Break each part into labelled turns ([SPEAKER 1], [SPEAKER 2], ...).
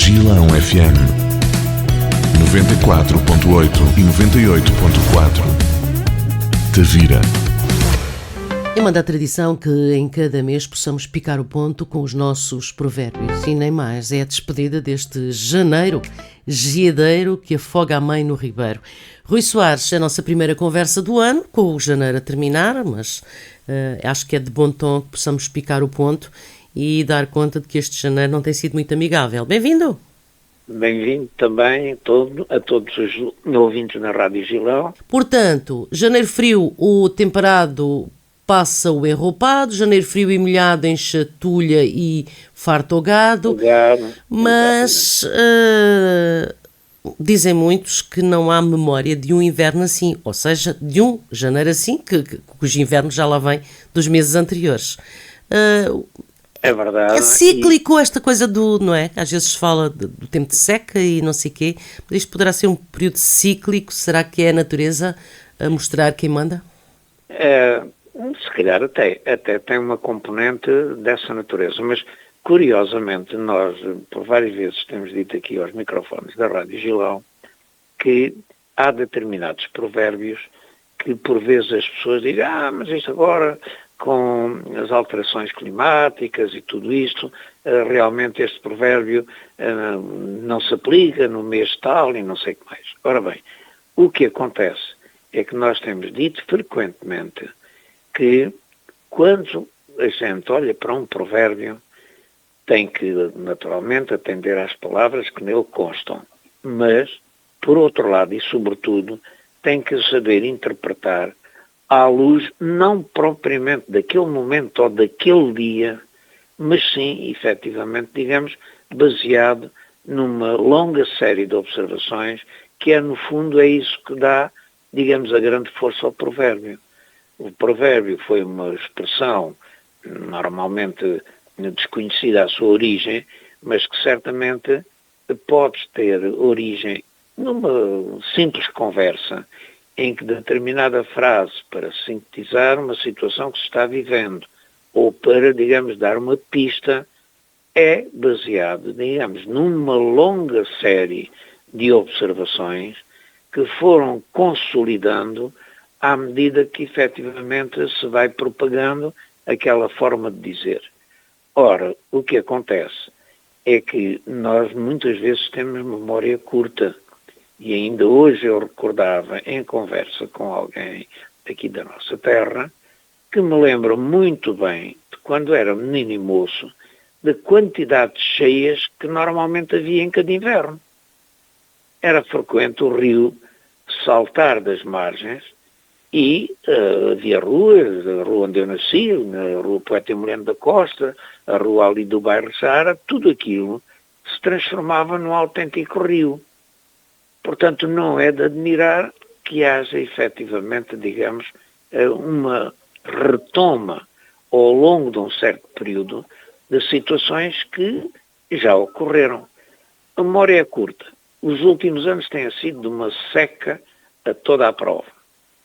[SPEAKER 1] Gilão FM 94.8 e 98.4. Tavira.
[SPEAKER 2] É uma da tradição que em cada mês possamos picar o ponto com os nossos provérbios. E nem mais, é a despedida deste janeiro geadeiro que afoga a mãe no ribeiro. Rui Soares, a nossa primeira conversa do ano, com o janeiro a terminar, mas acho que é de bom tom que possamos picar o ponto e dar conta de que este janeiro não tem sido muito amigável. Bem-vindo!
[SPEAKER 3] Bem-vindo também a todos os ouvintes na Rádio Gilão.
[SPEAKER 2] Portanto, janeiro frio, o temperado passa o enroupado, janeiro frio e molhado enche a tulha e farta o gado, mas dizem muitos que não há memória de um inverno assim, ou seja, de um janeiro assim, cujo inverno já lá vem dos meses anteriores.
[SPEAKER 3] É verdade.
[SPEAKER 2] É cíclico esta coisa do, não é? Às vezes se fala do tempo de seca e não sei o quê, mas isto poderá ser um período cíclico, será que é a natureza a mostrar quem manda?
[SPEAKER 3] Se calhar até tem uma componente dessa natureza, mas curiosamente nós por várias vezes temos dito aqui aos microfones da Rádio Gilão que há determinados provérbios que por vezes as pessoas dizem, mas isto agora com as alterações climáticas e tudo isto, realmente este provérbio não se aplica no mês tal e não sei o que mais. Ora bem, o que acontece é que nós temos dito frequentemente que quando a gente olha para um provérbio tem que naturalmente atender às palavras que nele constam, mas por outro lado e sobretudo tem que saber interpretar à luz não propriamente daquele momento ou daquele dia, mas sim, efetivamente, digamos, baseado numa longa série de observações que no fundo é isso que dá, digamos, a grande força ao provérbio. O provérbio foi uma expressão normalmente desconhecida à sua origem, mas que certamente pode ter origem numa simples conversa em que determinada frase, para sintetizar uma situação que se está vivendo, ou para, digamos, dar uma pista, é baseado, digamos, numa longa série de observações que foram consolidando à medida que efetivamente se vai propagando aquela forma de dizer. Ora, o que acontece é que nós muitas vezes temos memória curta. E ainda hoje eu recordava, em conversa com alguém aqui da nossa terra, que me lembro muito bem de quando era menino e moço, de quantidades cheias que normalmente havia em cada inverno. Era frequente o rio saltar das margens e havia ruas, a rua onde eu nasci, na rua Poeta Emiliano da Costa, a rua ali do bairro Sara, tudo aquilo se transformava num autêntico rio. Portanto, não é de admirar que haja efetivamente, digamos, uma retoma ao longo de um certo período de situações que já ocorreram. A memória é curta. Os últimos anos têm sido de uma seca a toda a prova.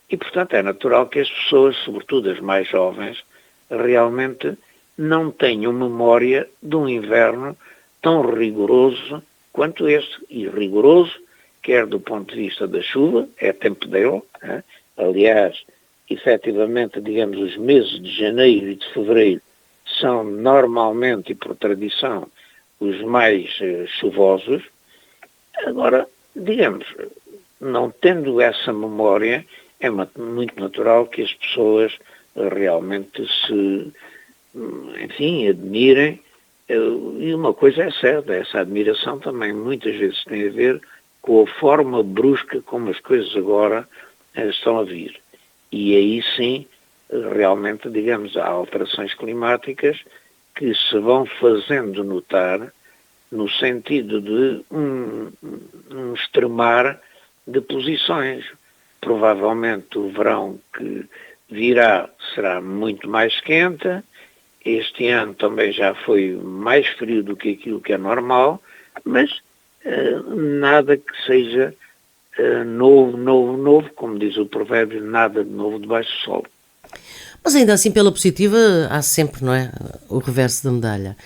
[SPEAKER 3] E, portanto, é natural que as pessoas, sobretudo as mais jovens, realmente não tenham memória de um inverno tão rigoroso quanto este. E rigoroso quer do ponto de vista da chuva, é tempo dele, né? Aliás, efetivamente, digamos, os meses de janeiro e de fevereiro são normalmente e por tradição os mais chuvosos. Agora, digamos, não tendo essa memória, é muito natural que as pessoas realmente se, enfim, admirem. E uma coisa é certa, essa admiração também muitas vezes tem a ver com a forma brusca como as coisas agora estão a vir. E aí sim, realmente, digamos, há alterações climáticas que se vão fazendo notar no sentido de um extremar de posições. Provavelmente o verão que virá será muito mais quente. Este ano também já foi mais frio do que aquilo que é normal, mas nada que seja novo, como diz o provérbio, nada de novo debaixo do sol.
[SPEAKER 2] Mas ainda assim, pela positiva, há sempre, não é, o reverso da medalha.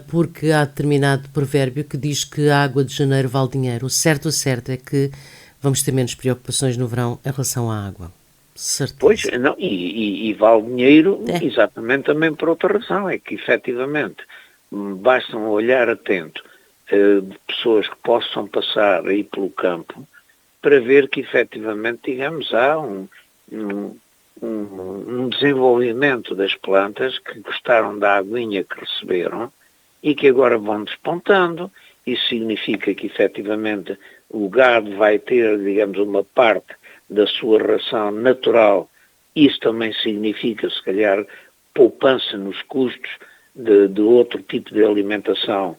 [SPEAKER 2] porque há determinado provérbio que diz que a água de janeiro vale dinheiro. O certo é que vamos ter menos preocupações no verão em relação à água. Certeza.
[SPEAKER 3] Pois, não, e vale dinheiro
[SPEAKER 2] É.
[SPEAKER 3] exatamente também por outra razão, é que efetivamente basta um olhar atento de pessoas que possam passar aí pelo campo para ver que efetivamente, digamos, há um desenvolvimento das plantas que gostaram da aguinha que receberam e que agora vão despontando. Isso significa que efetivamente o gado vai ter, digamos, uma parte da sua ração natural. Isso também significa, se calhar, poupança nos custos de outro tipo de alimentação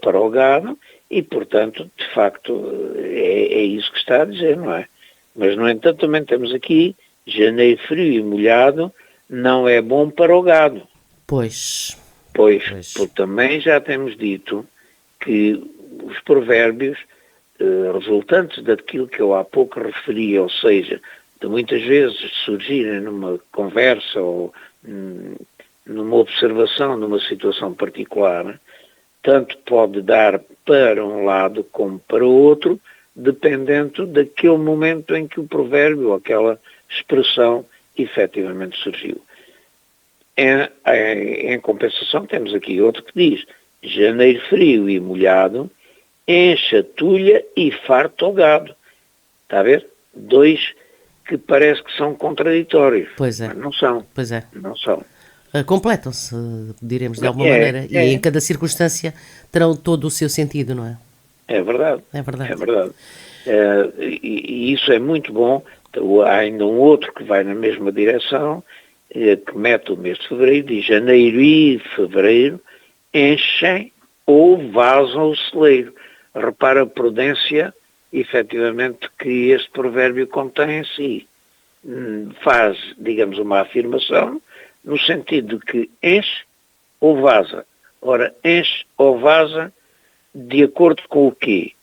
[SPEAKER 3] para o gado e, portanto, de facto, é isso que está a dizer, não é? Mas, no entanto, também temos aqui janeiro frio e molhado não é bom para o gado.
[SPEAKER 2] Pois.
[SPEAKER 3] Pois, porque também já temos dito que os provérbios resultantes daquilo que eu há pouco referi, ou seja, de muitas vezes surgirem numa conversa ou numa observação numa situação particular, tanto pode dar para um lado como para o outro, dependendo daquele momento em que o provérbio ou aquela expressão efetivamente surgiu. Em compensação, temos aqui outro que diz: janeiro frio e molhado, enche a tulha e farta o gado. Está a ver? Dois que parece que são contraditórios.
[SPEAKER 2] Pois é.
[SPEAKER 3] Mas não são.
[SPEAKER 2] Pois é.
[SPEAKER 3] Não são.
[SPEAKER 2] Completam-se, diremos de alguma maneira, e em cada circunstância terão todo o seu sentido, não é?
[SPEAKER 3] É verdade.
[SPEAKER 2] É verdade.
[SPEAKER 3] É verdade. E isso é muito bom. Há ainda um outro que vai na mesma direção, que mete o mês de fevereiro, diz: janeiro e fevereiro enchem ou vazam o celeiro. Repara a prudência, efetivamente, que este provérbio contém em si. Faz, digamos, uma afirmação no sentido de que enche ou vaza. Ora, enche ou vaza de acordo com o quê?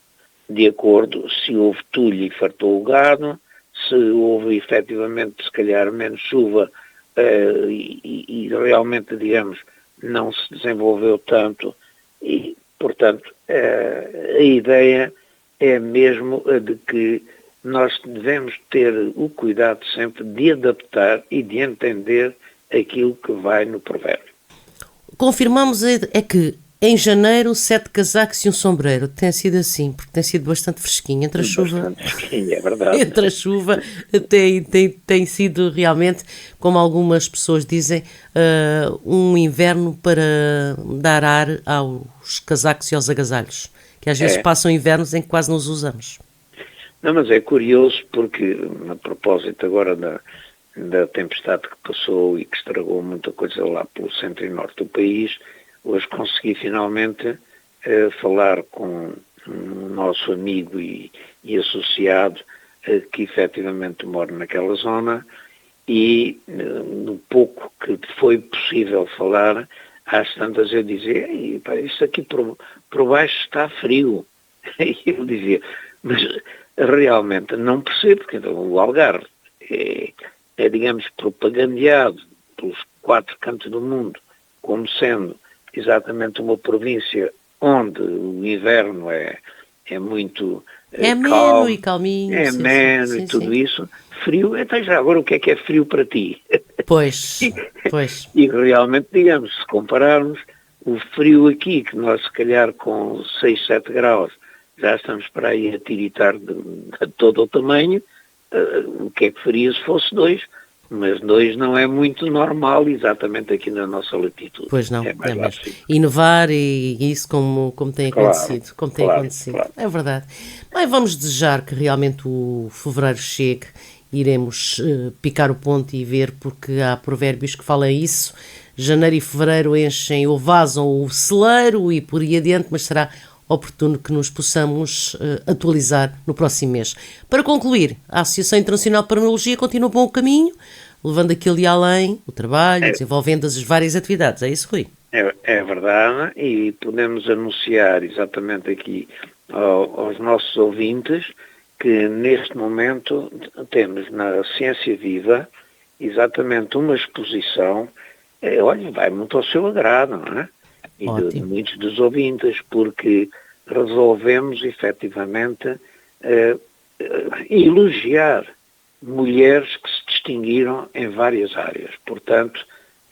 [SPEAKER 3] De acordo se houve tulha e fartou o gado, se houve efetivamente, se calhar, menos chuva e realmente, digamos, não se desenvolveu tanto e, portanto, a ideia é mesmo a de que nós devemos ter o cuidado sempre de adaptar e de entender aquilo que vai no provérbio.
[SPEAKER 2] Confirmamos é que em janeiro 7 casacos e um sombreiro. Tem sido assim, porque tem sido bastante fresquinho. Entre a chuva,
[SPEAKER 3] Bastante fresquinho, é verdade.
[SPEAKER 2] entre a chuva tem sido realmente, como algumas pessoas dizem, um inverno para dar ar aos casacos e aos agasalhos, que às vezes passam invernos em que quase não os usamos.
[SPEAKER 3] Não, mas é curioso porque, a propósito agora da tempestade que passou e que estragou muita coisa lá pelo centro e norte do país, hoje consegui finalmente falar com um nosso amigo e associado que efetivamente mora naquela zona e no pouco que foi possível falar, às tantas eu dizia: isto aqui por baixo está frio. E ele dizia: mas realmente não percebo, porque então, o Algarve é, digamos, propagandeado pelos 4 cantos do mundo como sendo exatamente uma província onde o inverno é muito
[SPEAKER 2] ameno e calminho.
[SPEAKER 3] é ameno e tudo isso. Frio, então já agora o que é frio para ti?
[SPEAKER 2] Pois.
[SPEAKER 3] E realmente, digamos, se compararmos o frio aqui, que nós se calhar com 6, 7 graus já estamos para aí a tiritar de todo o tamanho, o que é que faria se fosse 2? Mas 2 não é muito normal exatamente aqui na nossa latitude.
[SPEAKER 2] Pois não,
[SPEAKER 3] é mais
[SPEAKER 2] mesmo. E nevar e isso como tem acontecido.
[SPEAKER 3] Claro.
[SPEAKER 2] É verdade. Bem, vamos desejar que realmente o fevereiro chegue, iremos picar o ponto e ver, porque há provérbios que falam isso. Janeiro e fevereiro enchem ou vazam o celeiro e por aí adiante, mas será oportuno que nos possamos atualizar no próximo mês. Para concluir, a Associação Internacional para a Neurologia continua bom caminho, levando aquilo e além o trabalho, desenvolvendo as várias atividades. É isso, Rui?
[SPEAKER 3] É verdade, e podemos anunciar exatamente aqui aos nossos ouvintes que neste momento temos na Ciência Viva exatamente uma exposição, olha, vai muito ao seu agrado, não é? e de muitos dos ouvintes, porque resolvemos efetivamente elogiar mulheres que se distinguiram em várias áreas. Portanto,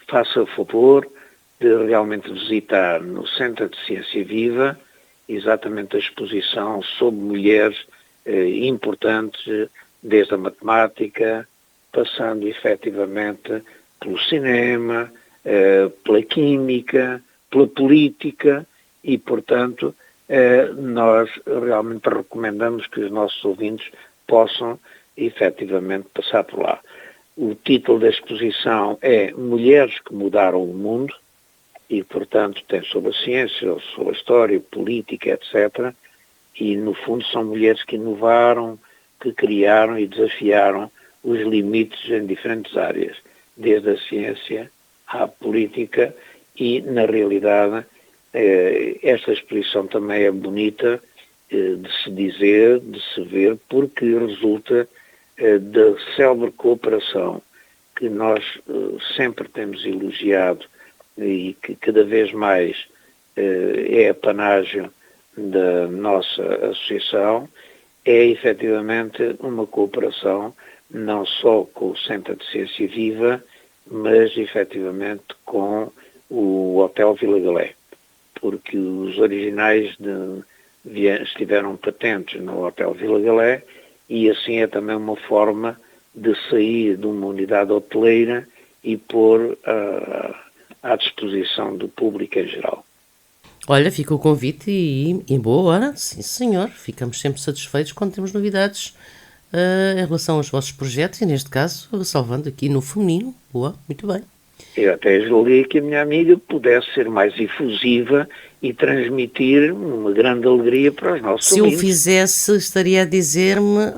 [SPEAKER 3] faça o favor de realmente visitar no Centro de Ciência Viva exatamente a exposição sobre mulheres importantes, desde a matemática, passando efetivamente pelo cinema, pela química, pela política e, portanto, nós realmente recomendamos que os nossos ouvintes possam efetivamente passar por lá. O título da exposição é Mulheres que Mudaram o Mundo e, portanto, tem sobre a ciência, sobre a história, política, etc. E, no fundo, são mulheres que inovaram, que criaram e desafiaram os limites em diferentes áreas, desde a ciência à política e, na realidade, esta exposição também é bonita de se dizer, de se ver, porque resulta da célebre cooperação que nós sempre temos elogiado e que cada vez mais é apanágio da nossa associação, é efetivamente uma cooperação não só com o Centro de Ciência Viva, mas efetivamente com o Hotel Vila Galé, porque os originais estiveram patentes no Hotel Vila Galé e assim é também uma forma de sair de uma unidade hoteleira e pôr à disposição do público em geral.
[SPEAKER 2] Olha, fica o convite e boa hora, sim senhor, ficamos sempre satisfeitos quando temos novidades em relação aos vossos projetos e neste caso, salvando aqui no feminino. Boa, muito bem.
[SPEAKER 3] Eu até julguei que a minha amiga pudesse ser mais efusiva e transmitir uma grande alegria para os nossos ouvintes.
[SPEAKER 2] Se eu fizesse, estaria a dizer-me,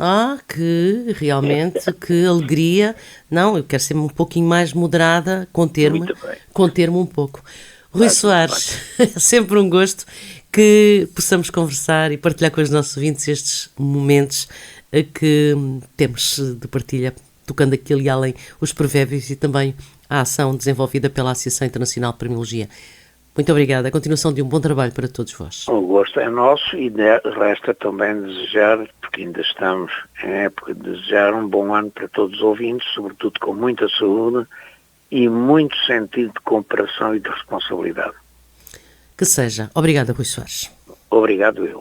[SPEAKER 2] que realmente, que alegria. Não, eu quero ser um pouquinho mais moderada, conter-me um pouco. Rui Soares, é sempre um gosto que possamos conversar e partilhar com os nossos ouvintes estes momentos que temos de partilha, tocando aqui ali além os provérbios e também a ação desenvolvida pela Associação Internacional de Primologia. Muito obrigada. A continuação de um bom trabalho para todos vós.
[SPEAKER 3] O gosto é nosso e resta também desejar, porque ainda estamos em época de desejar um bom ano para todos os ouvintes, sobretudo com muita saúde e muito sentido de cooperação e de responsabilidade.
[SPEAKER 2] Que seja. Obrigada, Rui Soares.
[SPEAKER 3] Obrigado eu.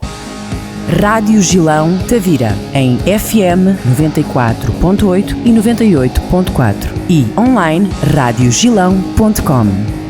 [SPEAKER 4] Rádio Gilão Tavira, em FM 94.8 e 98.4 e online radiogilão.com.